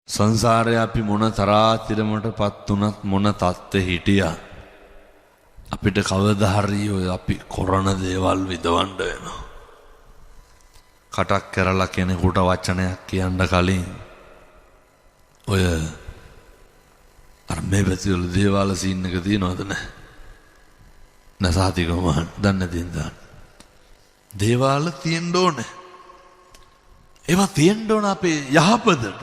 සංසාරේ අපි මොන තරාතිරමටපත් උනත් මොන තත්ත්වෙ හිටියා අපිට කවදා හරි ඔය අපි කරන දේවල් විඳවන්න වෙනවා. කටක් කරලා කෙනෙකුට වචනයක් කියන්න කලින් ඔය අර මේ පැතිවල දේවාල සීන් එක තියෙනවද නැහැ? නැසාතිකම දන්නේ නැතිනම් දේවාල තියෙන්න ඕනේ. ඒවා තියෙන්න ඕන අපේ යහපතට.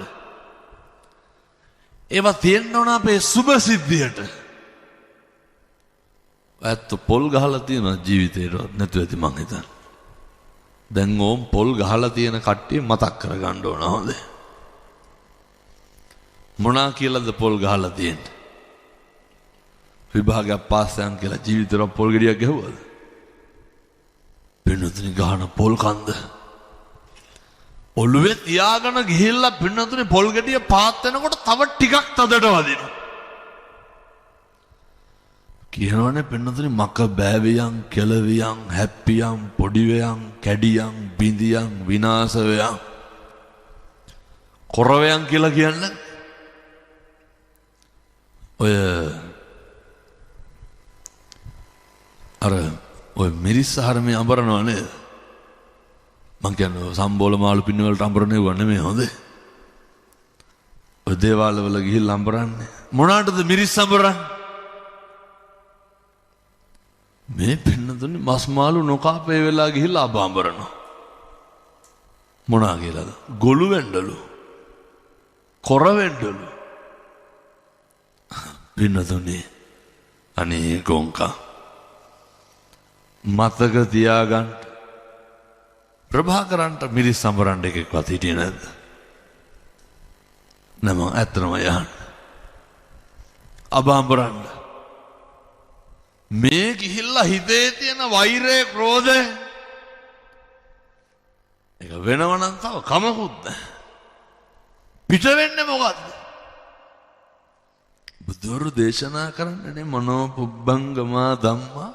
ඒවා තියෙන්න ඕන අපේ සුභ සිද්ධියට. ඇත්ත පොල් ගහලා තියෙන ජීවිතේට නැතුව ඇති මං හිතන්නේ. දැන් ඕම් පොල් ගහලා තියෙන කට්ටිය මතක් කරගන්න ඕන හොඳේ. මොනා කියලාද පොල් ගහලා තියෙන්නේ? විභාගයක් පාස් යන් කියලා ජීවිතේට පොල් ගෙඩියක් ගැහුවද? පින්නතුනි ගහන පොල් කන්ද ඔළුවේ තියාගෙන ගිහිල්ලා පින්නතුනි පොල් ගෙඩිය පාත් වෙනකොට තව ටිකක් තදට වදිනවා. කියනවනේ පින්නතුනි මක බෑවියන් කෙලවියන් හැප්පියන් පොඩිවයන් කැඩියන් බිඳියන් විනාශ වයන් කොරවයන් කියලා කියන්නේ ඔය අර ඔය මිරිස් ආහාරමේ අඹරනවා නේද? මං කියන්නේ සම්බෝල මාළු පින්න වලට අඹරන්නේ වන්නේ මේ හොඳේ. ඔය දේවාල වල ගිහිල්ලා අඹරන්නේ මොනකටද මිරිස් අඹරන්නේ? මේ පින්නතුනි මස් මාළු නොකාපේ වෙලා ගිහිල්ලා අඹරනවා. මොනා කියලාද? ගොළු වෙන්නලු. කොර වෙන්නලු. පින්නතුනි අනේ ගොංකා මතක තියාගන්න ප්‍රභාකරන්ට මිරිස් සම්බරන්න එකෙක්වත් හිටියේ නැද්ද? නම ඇත්තම යහන් අබාම්බරන්න මේ ගිහිල්ලා හිතේ තියෙන වෛරය ක්‍රෝධය ඒක වෙනවනම් තව කමකුත් නැහැ. පිට වෙන්නේ මොකද්ද? බුදුරු දේශනා කරන්නේ මනෝ පුබ්බංගමා ධම්මා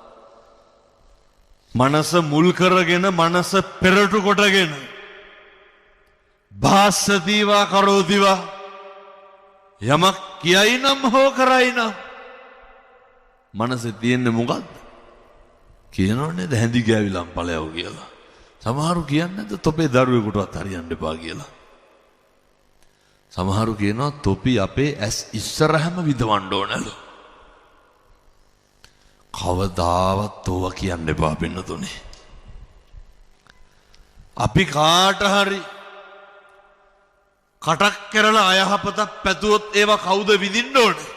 මනස මුල් කරගෙන මනස පෙරටු කොටගෙන භාස්සතිවා කරෝතිවා යමක් කියයි නම් හෝ කරයි නම් මනසේ තියෙන්නේ මොකද්ද? කියනවනේ දැහැඳි ගෑවිලම් ඵලයව කියලා. සමහරු කියන්නේ නැද්ද තොපේ දරුවෙකුටවත් හරියන්න එපා කියලා. සමහරු කියනවා තොපි අපේ ඇස් ඉස්සරහම විදවන්න ඕනලු. කවදාවත් ඕවා කියන්න එපා පින්නතුනි. අපි කාට හරි කටක් කරලා අයහපතක් පැතුවොත් ඒවා කවුද විඳින්න ඕනේ?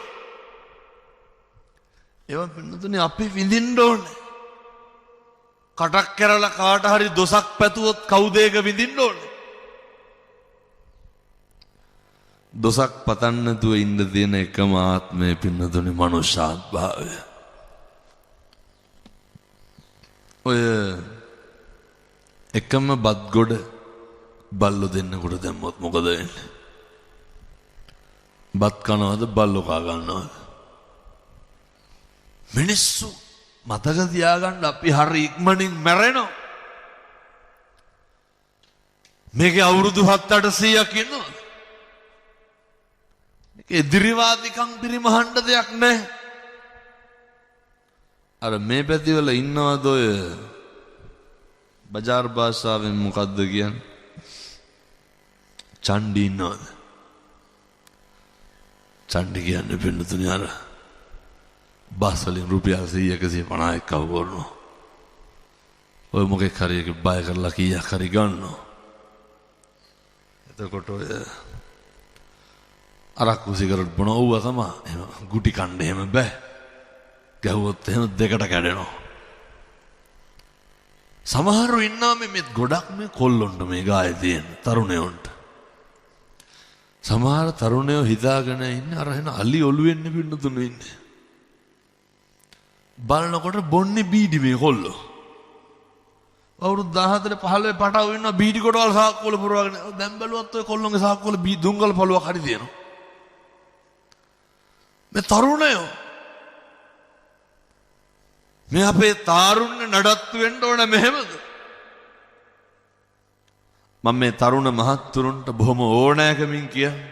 ඒවා පින්නතුනි අපි විඳින්න ඕනේ. කටක් කරලා කාට හරි දොසක් පැතුවොත් කවුද ඒක විඳින්න ඕනේ? දොසක් පතන්න නැතුව ඉන්න තියෙන එකම ආත්මය පින්නතුනි මනුෂ්‍යාත්භාවය. ඔය එකම බත් ගොඩ බල්ලෝ දෙන්නකොට දැම්මොත් මොකද වෙන්නේ? බත් කනවද බල්ලෝ කා ගන්නවද? මිනිස්සු මතක තියාගන්න අපි හරි ඉක්මනින් මැරෙනවා. මේකේ අවුරුදු 7-800ක් ඉන්නවා. මේක එදිරිවාදිකම් පිරිමහන්න දෙයක් නැහැ. අර මේ පැතිවල ඉන්නවද ඔය බජාර් භාෂාවෙන් මොකද්ද කියන්නේ? චණ්ඩි ඉන්නවද? චණ්ඩි කියන්නේ පින්නතුනි අර බස් වලින් රුපියල් 100-150ක් කව කරනවා. ඔය මොකෙක් හරි එක බය කරලා කීයක් හරි ගන්නවා. එතකොට ඔය අරක්කු සිගරට් බොන ඕව තමයි. එහෙම ගුටි කන්න එහෙම බෑ. ගැහුවොත් එහෙම දෙකට කැඩෙනවා. සමහරව ඉන්නවා මේ ගොඩක් මේ කොල්ලොන්ට මේ ගායේ තියෙන තරුණයොන්ට. සමහර තරුණයෝ හිතාගෙන ඉන්නේ අර එන අලි ඔළුවෙන් පින්නතුණු ඉන්නේ. බලනකොට බොන්නේ බීඩි මේ කොල්ලෝ. අවුරුදු 14-15 පටව ඉන්නවා බීඩි කොටවල් සාක්කු වල පුරවගෙන. දැන් බැලුවත් ඔය කොල්ලොන්ගේ සාක්කු වල දුංගල් පළුවක් හරි තියෙනවා. මේ තරුණයෝ මේ අපේ තාරුණ්‍ය නඩත්තු වෙන්න ඕන මෙහෙමද? මම මේ තරුණ මහත්තුරුන්ට බොහොම ඕනෑකමින් කියන්නේ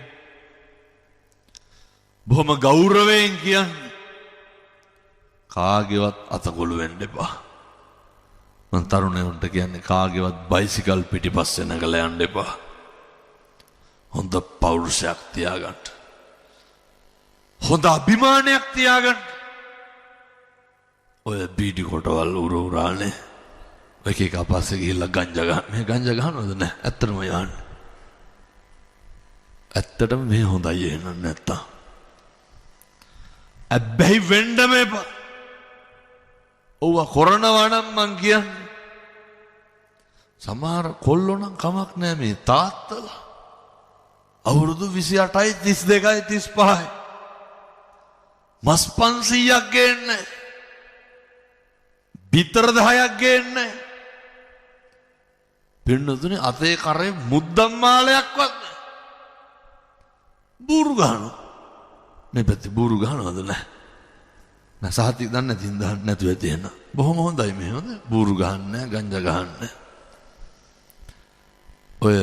බොහොම ගෞරවයෙන් කියන්නේ කාගේවත් අතකොළු වෙන්න එපා. මං තරුණයන්ට කියන්නේ කාගේවත් බයිසිකල් පිටිපස්සේ නැගලා යන්න එපා. හොඳ පෞරුෂයක් තියාගන්න. හොඳ අභිමානයක් තියාගන්න. ඔය බීඩි කොටවල් උරානේ එක එක පස්සේ ගිහිල්ලා ගංජා ගන්න. මේ ගංජා ගන්නවද නැහැ? ඇත්තටම යන්න. ඇත්තටම මේ හොඳයි එහෙනම් නැත්තම්. අබ්බැහි වෙන්න මේපා. ඔව්ව කරනවා නම් මං කියන්නේ. සමහර කොල්ලෝ නම් කමක් නැහැ මේ තාත්තලා. අවුරුදු 28යි 32යි 35යි. මස් 500ක් ගේන්නේ. බිතර 10ක් ගේන්නේ. පින්නතුනේ අතේ කරේ මුද්දම් මාලයක්වත් නැහැ. බూరు ගහනවා. මේ පැත්තේ බూరు ගහනවද නැහැ. නෑ සහතික දන්නේ නැතිනම් දන්නේ නැතුව ඇති එන. බොහොම හොඳයි මේ හොඳ. බూరు ගහන්නේ ගංජා ගහන්නේ. ඔය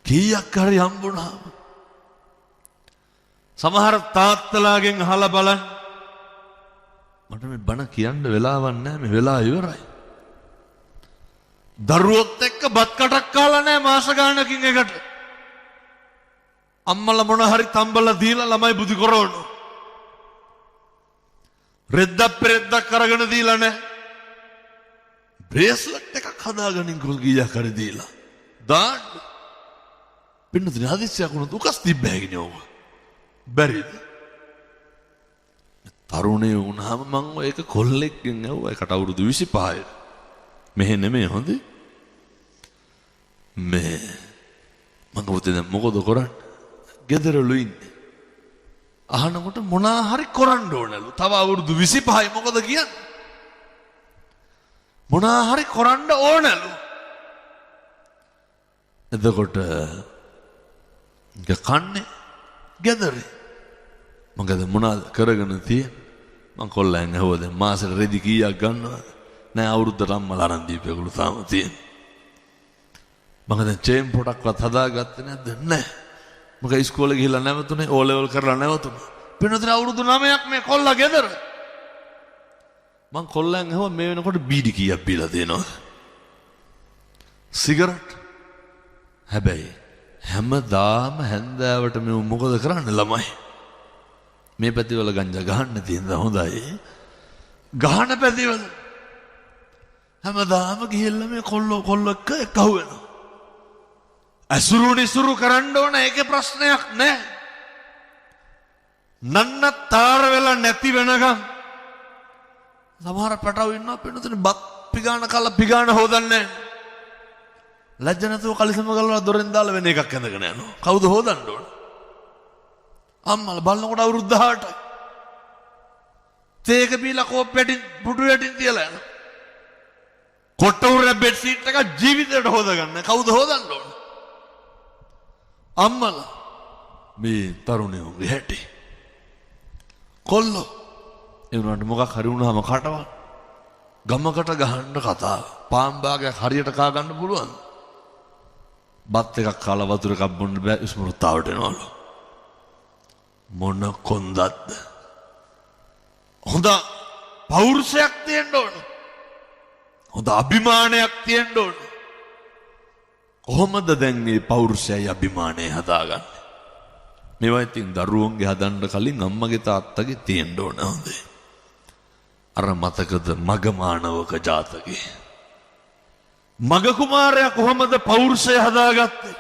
කීයක් හරි හම්බුණාම සමහර තාත්තලාගෙන් අහලා බලන්න. මට මේ බණ කියන්න වෙලාවක් නැහැ. මේ වෙලාව ඉවරයි. දරුවොත් එක්ක බත් කටක් කාලා නැහැ මාස ගානකින් එකට. අම්මලා මොන හරි තම්බලා දීලා ළමයි බුදි කරවනවා. රෙද්දක් කරගෙන දීලා නැහැ. බ්‍රේස්ලට් එකක් හදාගනින් කුල් ගියා කර දීලා. දාන්න. පින්නතුනේ හදිස්සියක් වුණොත් උකස් තිබ්බෑගිනේ ඕක. බැරිද? තරුණේ වුණාම මං ඔය එක කොල්ලෙක්ගෙන් ඇහුවා. ඒකට අවුරුදු 25යි. මෙහෙ නෙමෙයි හොඳේ. මේ මං උදේ මොකද කරන්නේ? ගෙදරලු ඉන්නේ. අහනකොට මොනා හරි කරන්න ඕනලු. තව අවුරුදු 25යි මොකද කියන්නේ? මොනා හරි කරන්න ඕනලු. එතකොට කන්නේ ගෙදරේ. මං මොනවද කරගෙන තියෙන්නේ? මං කොල්ලෙන් ඇහුවා දැන් මාසෙට රෙදි කීයක් ගන්නවද? නෑ අවුරුද්දට අම්මලා අරන් දීපේකලු තාම තියෙන්නේ. මං දැන් චේන් පොඩක්වත් හදාගත්තේ නැද්ද? නෑ. මම ඉස්කෝලේ ගිහිල්ලා නැවතුනේ ඕ ලෙවල් කරලා නැවතුනේ. පින්නතර අවුරුදු 9ක් මේ කොල්ලා ගෙදර. මං කොල්ලෙන් ඇහුවා මේ වෙනකොට බීඩි කීයක් බීලා තියෙනවද? සිගරට්. හැබැයි හැමදාම හැන්දෑවට මේ මොකද කරන්නේ ළමයි? මේ පැතිවල ගංජා ගහන්න තියෙනද හොඳයි. ගහන පැතිවල හැමදාම ගිහිල්ලා මේ කොල්ලෝ එක්ක අහුවෙනවා. අසුරු නිසුරු කරන්න ඕන ඒකේ ප්‍රශ්නයක් නැහැ. නන්නතර වෙලා නැති වෙනකම් සමහර පැටව ඉන්නවා පින්නතුනේ බත් පිගාන කලා පිගාන හොදන්නේ නැහැ. ලැජ්ජ නැතුව කලිසම ගලවලා දොරෙන් දාලා වෙන එකක් ඇඳගෙන යනවා. කවුද හොදන්න ඕන? අම්මලා බලනකොට අවුරුදු 18යි. තේක බීලා කෝප්පෙටින් පුටු යටින් තියලා යනවා. කොට්ටුර බෙඩ් සීට් එක ජීවිතේට හොදගන්න. කවුද හොදන්න ඕන? අම්මලා. මේ තරුණයෝගේ හැටි. කොල්ලෝ. ඒ වුණාට මොකක් හරි වුණාම කටවල්. ගමකට ගහන්න කතාව. පාන් භාගයක් හරියට කා ගන්න පුළුවන්. බත් එකක් කාලා වතුර එකක් බොන්න බෑ ස්මෘතාවට එනවලු. මොන කොන්දක්ද? හොඳ පෞරුෂයක් තියෙන්න ඕන. හොඳ අභිමානයක් තියෙන්න ඕන. කොහොමද දැන් මේ පෞරුෂයයි අභිමානය හදාගන්නේ? මේවා ඉතින් දරුවන්ගේ හදන්න කලින් අම්මගේ තාත්තගේ තියෙන්න ඕන හොඳේ. අර මතකද මග මානවක ජාතකේ? මග කුමාරයා කොහොමද පෞරුෂය හදාගත්තේ?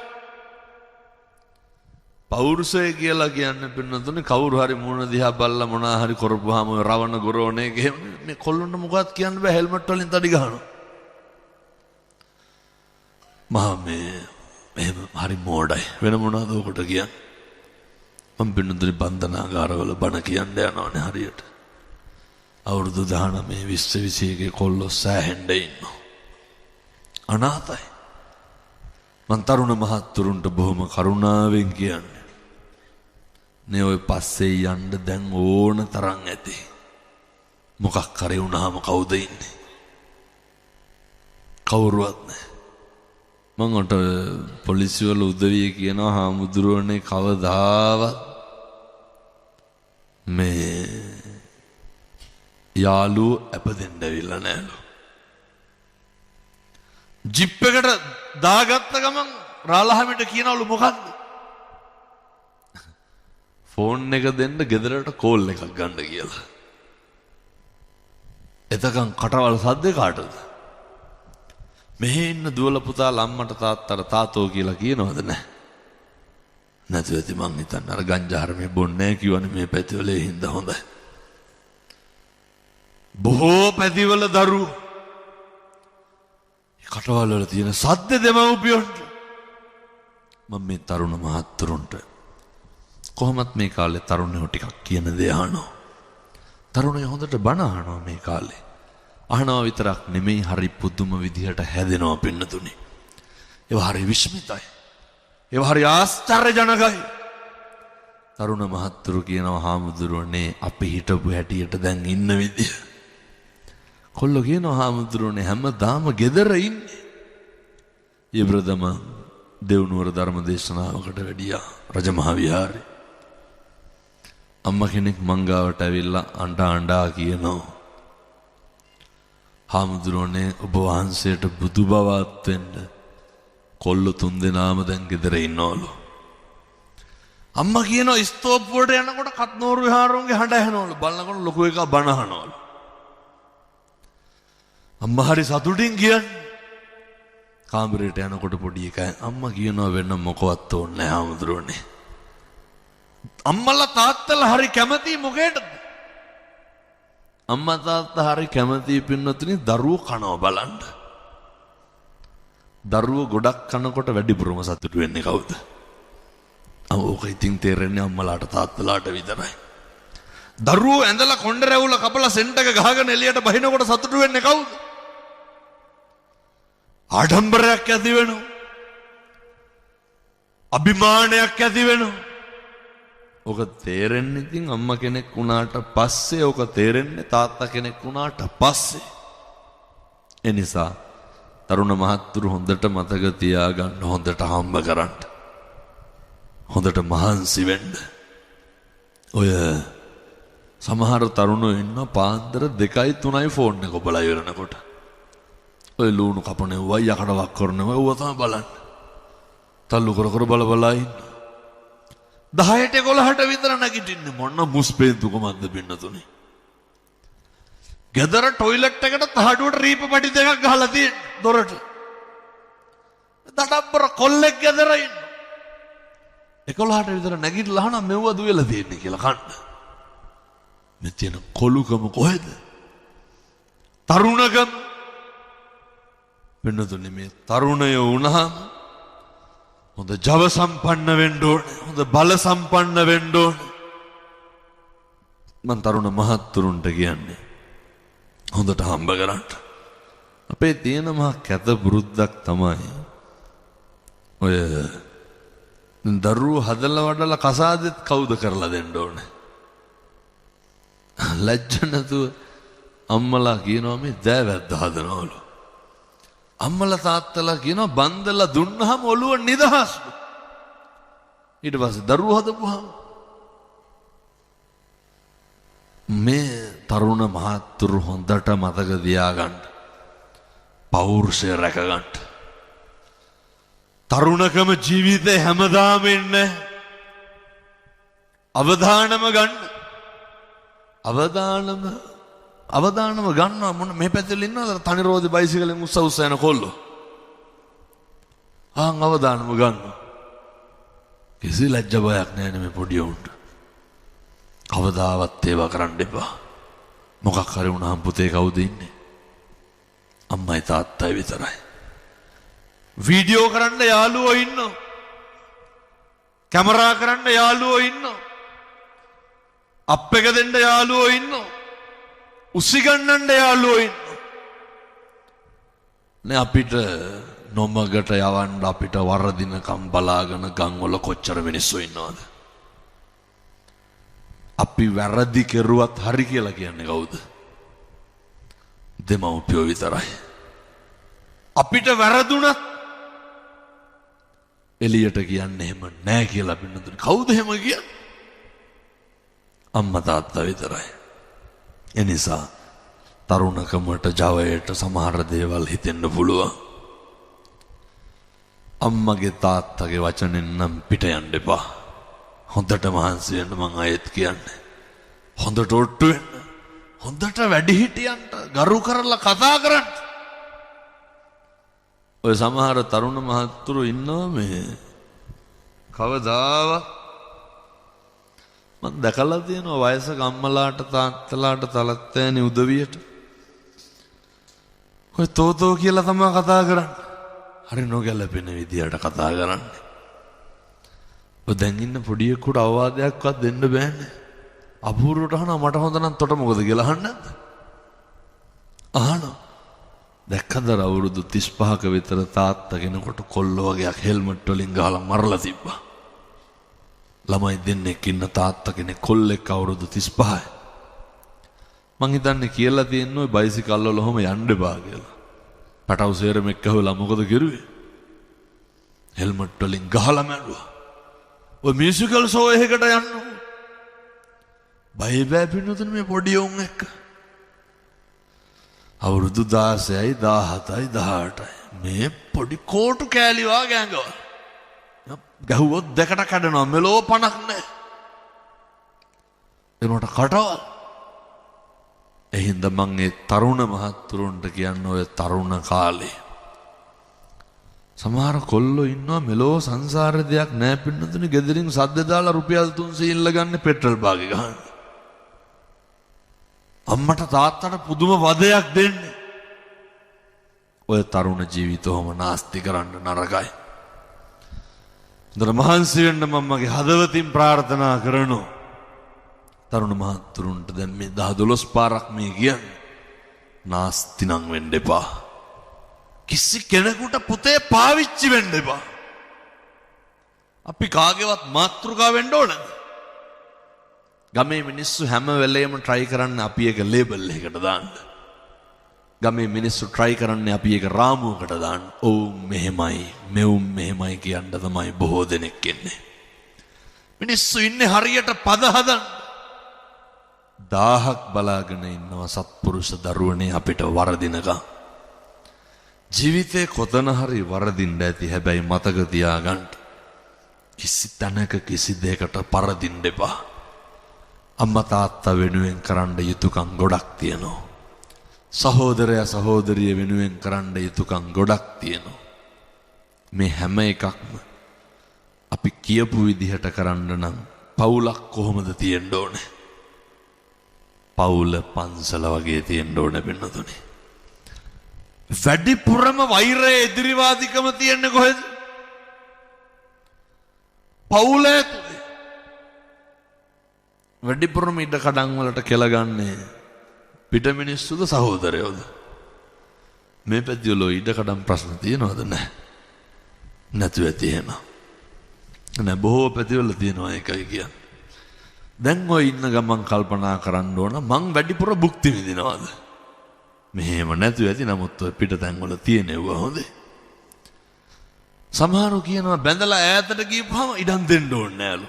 පෞරුෂය කියලා කියන්නේ පින්නතුනේ කවුරු හරි මුණ දිහා බලලා මොනා හරි කරපුවාම රවණ ගොරෝනේ එහෙම මේ කොල්ලොන්ට මොකවත් කියන්න බෑ. හෙල්මට් වලින් තඩි ගහනවා. මහා මේ එහෙම හරි මෝඩයි. වෙන මොනවද උකට කියන්නේ? මම පින්නතුනේ බන්ධනාගාරවල බණ කියන්න යනවානේ හරියට. අවුරුදු 19 20 21 කොල්ලෝ සෑහෙන්න ඉන්නවා. අනාථයි. මන් තරුණ මහත්තුරුන්ට බොහොම කරුණාවෙන් කියන්නේ. නේ ඔය පස්සේ යන්න දැන් ඕන තරම් ඇති. මොකක් කරේ වුණාම කවුද ඉන්නේ? කවුරුවත් නැහැ. මං උන්ට පොලිසිය වල උදවිය කියනවා හාමුදුරුවනේ කවදාවත් මේ යාළුවෝ අපදෙන්න ඇවිල්ලා නෑලු. ජිප් එකට දාගත්ත ගමන් රාලහාමිට කියනවලු මොකද්ද? ෆෝන් එක දෙන්න ගෙදරට කෝල් එකක් ගන්න කියලා. එතකන් කටවල් සද්දේ කාටද? මෙහෙ ඉන්න දුවල පුතා අම්මට තාත්තට තාතෝ කියලා කියනවද නැහැ? නැතුව ඇති මං හිතන්නේ අර ගංජාහරමේ බොන්නේ නැහැ කියවනේ මේ පැතිවලේ හින්දා හොඳයි. බොහෝ පැතිවල දරුවෝ කටවල් වල තියෙන සද්ද දෙමව්පියන්ට මම මේ තරුණ මහත්තුරුන්ට කොහොමත් මේ කාලේ තරුණයෝ ටිකක් කියන දේ අහනවා. තරුණයෝ හොඳට බණ අහනවා මේ කාලේ. අහනවා විතරක් නෙමෙයි හරි පුදුම විදිහට හැදෙනවා පින්නතුනි. ඒවා හරි විස්මිතයි. ඒවා හරි ආශ්චර්යජනකයි. තරුණ මහත්තුරු කියනවා හාමුදුරුවනේ අපි හිටපු හැටියට දැන් ඉන්න විදිය. කොල්ලෝ කියනවා හාමුදුරුවනේ හැමදාම ගෙදර ඉන්නේ. ඊබ්‍රදම දෙව්නුවර ධර්ම දේශනාවකට වැඩියා රජමහා විහාරේ. අම්මා කෙනෙක් මංගාවට ඇවිල්ලා අඬා කියනවා හාමුදුරුවනේ ඔබ වහන්සේට බුදු බවත් වෙන්න කොල්ලෝ 3 දෙනාම දැන් ගෙදර ඉන්නවලු. අම්මා කියනවා ස්තෝප්පුවට යනකොට කත්නෝරු විහාරුන්ගේ හඬ ඇහෙනවලු. බලනකොට ලොකු එකා බණ අහනවලු. අම්මා හරි සතුටින් කියන්නේ. කාමරේට යනකොට පොඩි එකා අම්මා කියනවා වෙන මොකවත් ඕනේ නැහැ හාමුදුරුවනේ. අම්මලා තාත්තලා හරි කැමති මොකේද? අම්මා තාත්තා හරි කැමති පින්නතුනි දරුවෝ කනවා බලන්න. දරුවෝ ගොඩක් කනකොට වැඩිපුරම සතුටු වෙන්නේ කවුද? ඕක ඉතින් තේරෙන්නේ අම්මලාට තාත්තලාට විතරයි. දරුවෝ ඇඳලා කොණ්ඩ රැවුල කපලා සෙන්ට් එක ගහගෙන එළියට බහිනකොට සතුටු වෙන්නේ කවුද? ආඩම්බරයක් ඇති වෙනවා. අභිමානයක් ඇති වෙනවා. ඔක තේරෙන්නේ ඉතින් අම්මා කෙනෙක් වුණාට පස්සේ, ඔක තේරෙන්නේ තාත්තා කෙනෙක් වුණාට පස්සේ. ඒ නිසා තරුණ මහත්තුරු හොඳට මතක තියාගන්න, හොඳට හම්බ කරන්න, හොඳට මහන්සි වෙන්න. ඔය සමහර තරුණයෝ ඉන්න පාන්දර 2යි 3යි ෆෝන් එක ඔබලා ඉවරනකොට ඔය ලුණු කපනේ වයි යකඩ වක් කරනවා ඌව තමයි බලන්න. තල්ලු කර කර බල ඉන්න. 10ට 11ට විතර නැගිටින්නේ මොන මුස්පේන්තුකමක්ද පින්නතුනේ. ගෙදර টয়ලට් එකට තහඩුවට රීප පැටි දෙකක් ගහලා තියෙන දොරට. දඩබ්බර කොල්ලෙක් ගෙදර ඉන්න. 11ට විතර නැගිටලා අහනවා මෙව්ව දුවලා තියෙන්නේ කියලා කන්න. මේ තියෙන කොලුකම කොහෙද? තරුණකම. පින්නතුනේ මේ තරුණයෝ වුණාම හොඳ ජව සම්පන්න වෙන්න ඕනේ, හොඳ බල සම්පන්න වෙන්න ඕනේ. මම තරුණ මහත්තුරුන්ට කියන්නේ හොඳට හම්බ කරන්න. අපේ තියෙන මහ කැත පුරුද්දක් තමයි ඔය දරුවෝ හදලා වඩලා කසාදෙත් කවුද කරලා දෙන්න ඕනේ. ලැජ්ජ නැතුව අම්මලා කියනවා මේ දෑවැද්ද හදනවලු. අම්මලා තාත්තලා කියනවා බන්දලා දුන්නාම ඔළුව නිදහස්ලු. ඊට පස්සේ දරුවෝ හදපුවාම මේ තරුණ මහත්තුරු හොඳට මතක තියාගන්න, පෞරුෂය රැකගන්න. තරුණකම ජීවිතේ හැමදාම ඉන්නේ. අවදානම ගන්න. අවදානම ගන්නවා. මොන මේ පැත්තේ ඉන්නවද තනි රෝදේ බයිසිකලෙන් උස්ස යන කොල්ලෝ. අවදානම ගන්නවා. කිසි ලැජ්ජ බයක් නැහැ මේ පොඩි උන්ට. කවදාවත් ඒවා කරන්න එපා. මොකක් හරි වුණාම පුතේ කවුද ඉන්නේ? අම්මයි තාත්තයි විතරයි. වීඩියෝ කරන්න යාළුවෝ ඉන්නවා. කැමරා කරන්න යාළුවෝ ඉන්නවා. අප් එක දෙන්න යාළුවෝ ඉන්නවා. උස්සි ගන්නන්න යාළුවෝ ඉන්නවා. නේ අපිට නොමගට යවන්න අපිට වරදිනකම් බලාගෙන ගම්වල කොච්චර මිනිස්සු ඉන්නවද? අපි වැරදි කෙරුවත් හරි කියලා කියන්නේ කවුද? දෙමව්පියෝ විතරයි. අපිට වැරදුනත් එළියට කියන්නේ එහෙම නෑ කියලා පින්නතුනේ. කවුද එහෙම කියන්නේ? අම්මා තාත්තා විතරයි. ඒ නිසා තරුණකමට ජවයට සමහර දේවල් හිතෙන්න පුළුවන්. අම්මගේ තාත්තගේ වචනෙන් නම් පිට යන්න එපා. හොඳට මහන්සි වෙන්න මං ආයෙත් කියන්නේ. හොඳට ඔට්ටු වෙන්න. හොඳට වැඩිහිටියන්ට ගරු කරලා කතා කරන්න. ඔය සමහර තරුණ මහත්තුරු ඉන්නවා මේ කවදාවත් මම දැකලා තියෙනවා වයසක අම්මලාට තාත්තලාට තලත්තෑනේ උදවියට. ඔය තෝතෝ කියලා තමයි කතා කරන්නේ. හරි නොගැලපෙන විදියට කතා කරන්නේ. ඔය දැන් ඉන්න පොඩියෙකුට අවවාදයක්වත් දෙන්න බෑනේ. අපූර්වට අහනවා මට හොඳ නම් තොට මොකද කියලා අහන්නේ නැද්ද? අහනවා. දැක්කද අවුරුදු 35ක විතර තාත්තා කෙනෙකුට කොල්ලෝ වගේක් හෙල්මට් වලින් ගහලා මරලා තිබ්බා. ළමයි දෙන්නෙක් ඉන්න තාත්තා කෙනෙක් කොල්ලෙක් අවුරුදු 35යි. මං හිතන්නේ කියලා තියෙන්නේ ඔය බයිසිකල් වල ඔහම යන්න එපා කියලා. පැටව සේරමෙක් ගහලා මොකද කරුවේ? හෙල්මට් වලින් ගහලා මැරුවා. ඔය මියුසිකල් ෂෝ එකකට යන්න. බය බෑ පින්නතුනේ මේ පොඩි උන් එක්ක. අවුරුදු 16යි 17යි 18යි මේ පොඩි කෝටු කෑලි වාගේ ඇඟවල. ගැහුවොත් දෙකට කඩනවා මෙලෝ පණක් නැහැ. එනකොට කටවල්. එහෙනම් මම ඒ තරුණ මහත්තුරුන්ට කියන්නේ ඔය තරුණ කාලේ සමහර කොල්ලෝ ඉන්නවා මෙලෝ සංසාරේ දෙයක් නැහැ පින්නතුනේ ගෙදරින් සද්ද දාලා රුපියල් 300 ඉල්ල ගන්න පෙට්‍රල් බාගේ ගන්න. අම්මට තාත්තට පුදුම වදයක් දෙන්නේ. ඔය තරුණ ජීවිතවම නාස්ති කරන්න නරකයි. දර මහන්සි වෙන්න මමගේ හදවතින් ප්‍රාර්ථනා කරනවා. තරුණ මහත්තුරුන්ට දැන් මේ 10-12 පාරක් මේ කියන්නේ. නාස්ති නම් වෙන්න එපා. කිසි කෙනෙකුට පුතේ පාවිච්චි වෙන්න එපා. අපි කාගේවත් මාතෘකාව වෙන්න ඕනද? ගමේ මිනිස්සු හැම වෙලේම try කරන්නේ අපි එක ලේබල් එකකට දාන්න. ගමේ මිනිස්සු try කරන්නේ අපි එක රාමුවකට දාන්න. ඔව් මෙහෙමයි, මෙවුම් මෙහෙමයි කියන්න තමයි බොහෝ දෙනෙක් ඉන්නේ. මිනිස්සු ඉන්නේ හරියට පද හදන්න. 1000ක් බලාගෙන ඉන්නවා සත්පුරුෂ දරුවනේ අපිට වරදිනකම්. ජීවිතේ කොතන හරි වරදින්න ඇති. හැබැයි මතක තියාගන්න. කිසි තැනක කිසි දෙයකට පරදින්න එපා. අම්මා තාත්තා වෙනුවෙන් කරන්න යුතුයකම් ගොඩක් තියෙනවා. සහෝදරයා සහෝදරිය වෙනුවෙන් කරන්න යුතුයකම් ගොඩක් තියෙනවා. මේ හැම එකක්ම අපි කියපු විදිහට කරන්න නම් පවුලක් කොහොමද තියෙන්න ඕනේ? පවුල පන්සල වගේ තියෙන්න ඕනේ වෙනතුනේ. වැඩිපුරම වෛරය එදිරිවාදිකම තියෙන්නේ කොහෙද? පවුලේ. වැඩිපුරම ඉඩ කඩන් වලට කෙලගන්නේ පිට මිනිස්සුද සහෝදරයෝද? මේ පැතිවල ඉඩ කඩන් ප්‍රශ්න තියෙනවද? නැහැ. නැතුව ඇති එහෙම. නෑ බොහෝ පැතිවල තියෙනවා ඒකයි කියන්නේ. දැන් ඔය ඉන්න ගමන් කල්පනා කරන්න ඕන මං වැඩිපුර භුක්ති විඳිනවද? මෙහෙම නැතුව ඇති. නමුත් ඔය පිට තැන් වල තියෙනවා හොඳේ. සමහරව කියනවා බැඳලා ඈතට ගියපුවම ඉඩම් දෙන්න ඕනේ නෑලු.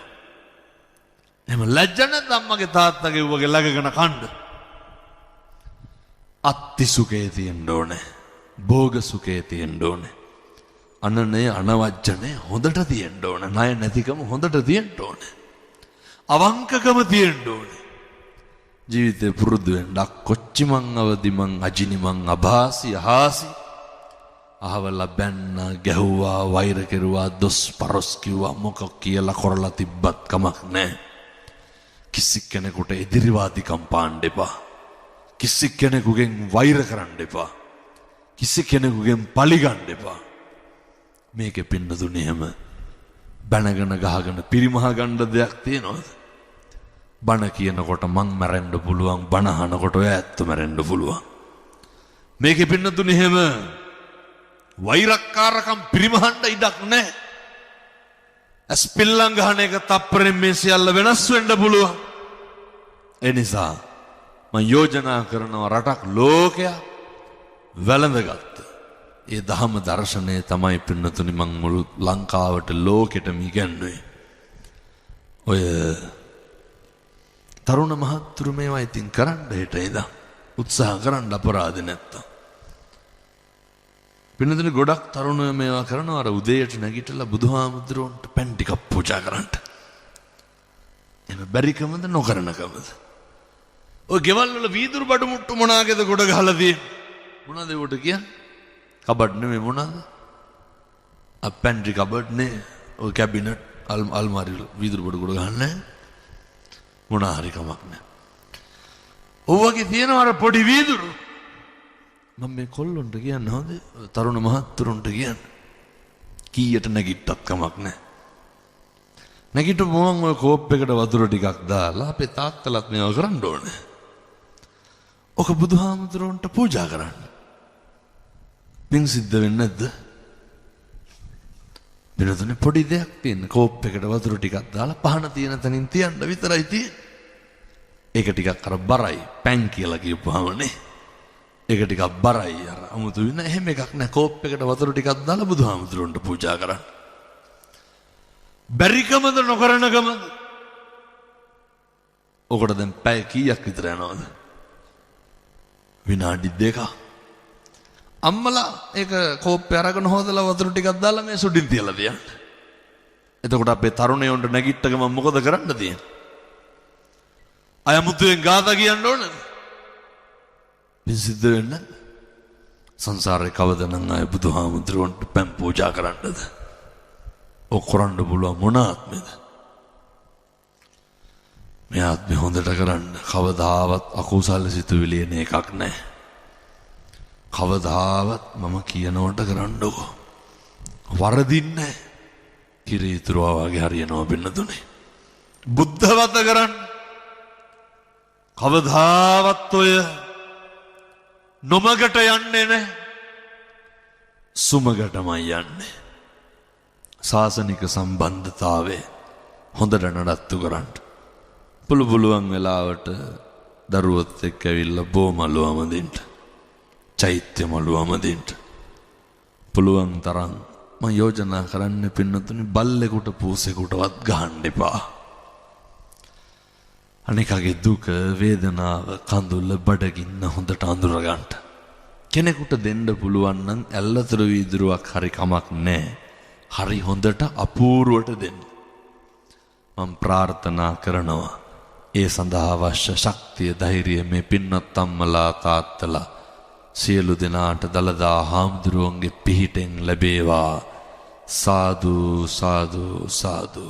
එහෙම ලැජ්ජ නැද්ද අම්මගේ තාත්තගේ වගේ ළඟගෙන කන්න? අත්ති සුඛේ තියෙන්න ඕනේ. භෝග සුඛේ තියෙන්න ඕනේ. අනනේ අනවජ්ජනේ හොඳට තියෙන්න ඕනේ. ණය නැතිකම හොඳට තියෙන්න ඕනේ. අවංකකම තියෙන්න ඕනේ. ජීවිතේ පුරුදු වෙන්න කොච්චි මං අවදි මං අජිනි මං අභාසි අහාසි අහවල බැන්න ගැහුවා වෛර කෙරුවා දොස් පරොස් කිව්වා මොකක් කියලා කරලා තිබ්බත් කමක් නැහැ. කිසි කෙනෙකුට එදිරිවාදිකම් පාන්න එපා. කිසි කෙනෙකුගෙන් වෛර කරන්න එපා. කිසි කෙනෙකුගෙන් පලි ගන්න එපා. මේකේ පින්නතුනේ හැම බැනගෙන ගහගෙන පිරිමහ ගන්න දෙයක් තියනවද? බණ කියනකොට මං මැරෙන්න පුළුවන්. බණ අහනකොට ඔය ඇත්ත මැරෙන්න පුළුවන්. මේකේ පින්නතුනේ හැම වෛරක්කාරකම් පිරිමහන්න ඉඩක් නැහැ. ඇස්පිල්ලම් ගහන එක තප්පරෙන් මේ සියල්ල වෙනස් වෙන්න පුළුවන්. ඒ නිසා මම යෝජනා කරනවා රටක් ලෝකයක් වැළඳගත්ත ඒ ධම්ම දර්ශනය තමයි පින්නතුනි මම මුළු ලංකාවට ලෝකෙටම ඉගැන්වුවේ. ඔය තරුණ මහත්තුරු මේවා ඉතින් කරන්න හෙට ඉඳන් උත්සාහ කරන්න අපරාධ නැත්තම්. පින්නතුනි ගොඩක් තරුණයෝ මේවා කරනවා අර උදේට නැගිටලා බුදුහාමුදුරුවන්ට පෑන් ටිකක් පූජා කරන්න. එහෙම බැරිකමද නොකරනකමද? ඔය ගෙවල් වල වීදුරු බඩු මුට්ටු මොනාගේද ගොඩ ගහලා තියෙන්නේ? මොනවද ඒවට කියන්නේ? කබඩ් නෙමෙයි මොනවද? පැන්ට්‍රි කබඩ් නේ. ඔය කැබිනට් අල්මාරි වීදුරු බඩු ගොඩ ගහන්නේ මොනා හරි කමක් නැහැ. ඔව්වගේ තියෙනවා අර පොඩි වීදුරු. මම මේ කොල්ලොන්ට කියන්නේ හොඳ තරුණ මහත්තුරුන්ට කියන්නේ කීයට නැගිට්ටත් කමක් නැහැ. නැගිටපු මම ඔය කෝප් එකට වතුර ටිකක් දාලා අපේ තාත්තලත් මේවා කරන්න ඕනේ. ඔක බුදුහාමුදුරුවන්ට පූජා කරන්න. පින් සිද්ධ වෙන්නේ නැද්ද? වෙනතුනේ පොඩි දෙයක් තියෙන කෝප් එකට වතුර ටිකක් දාලා පහන තියෙන තැනින් තියන්න විතරයි තියෙන්නේ. ඒක ටිකක් අර බරයි පැන් කියලා කියපුවාමනේ. ඒක ටිකක් බරයි අර 아무තු වෙන එහෙම එකක් නෑ. කෝප් එකට වතුර ටිකක් දාලා බුදුහාමුදුරුවන්ට පූජා කරන්න. බැරිකමද නොකරනකමද? ඔකට දැන් පැය කීයක් විතර යනවද? විනාඩි 2ක්. අම්මලා ඒක කෝප්පේ අරගෙන හොදලා වතුර ටිකක් දාලා මේ සුඩින් තියලා තියන්න. එතකොට අපේ තරුණයන්ට නැගිට්ට ගමන් මොකද කරන්න තියෙන්නේ? අයමුතුෙන් ගාථා කියන්න ඕනද? පිසිද්ද වෙන්න සංසාරේ කවදනම් අය බුදුහාමුදුරුවන්ට පෑන් පූජා කරන්නද? ඔක් කරන්න පුළුවන් මොන ආත්මෙද? මේ ආත්මෙ හොඳට කරන්න කවදාවත් අකුසල සිතුවිලි එන එකක් නැහැ. කවදාවත් මම කියනවට කරන්නකො. වරදින්නේ නැහැ. කිරීතුරුවා වගේ හරියනවා බෙන්නතුනේ. බුද්ධවත කරන්න. කවදාවත් ඔය නොමගට යන්නේ නැහැ. සුමගටමයි යන්නේ. ශාසනික සම්බන්ධතාවය හොඳට නඩත්තු කරන්න. පුළුවන් වෙලාවට දරුවොත් එක්ක ඇවිල්ලා බෝමලුවම දෙන්න. චෛත්‍ය මලුවම දෙන්න. පුළුවන් තරම් මම යෝජනා කරන්නේ පින්නතුනි බල්ලෙකුට පූසෙකුටවත් ගහන්න එපා. අනිකගේ දුක වේදනාව කඳුල බඩගින්න හොඳට අඳුර ගන්න. කෙනෙකුට දෙන්න පුළුවන් නම් ඇල්ලතර වීදුරුවක් හරි කමක් නැහැ. හරි හොඳට අපූර්වට දෙන්න. මම ප්‍රාර්ථනා කරනවා ඒ සඳහා අවශ්‍ය ශක්තිය ධෛර්යය මේ පින්වත් අම්මලා තාත්තලා සියලු දෙනාට දලදා හාමුදුරුවන්ගේ පිහිටෙන් ලැබේවා. සාදු සාදු සාදු.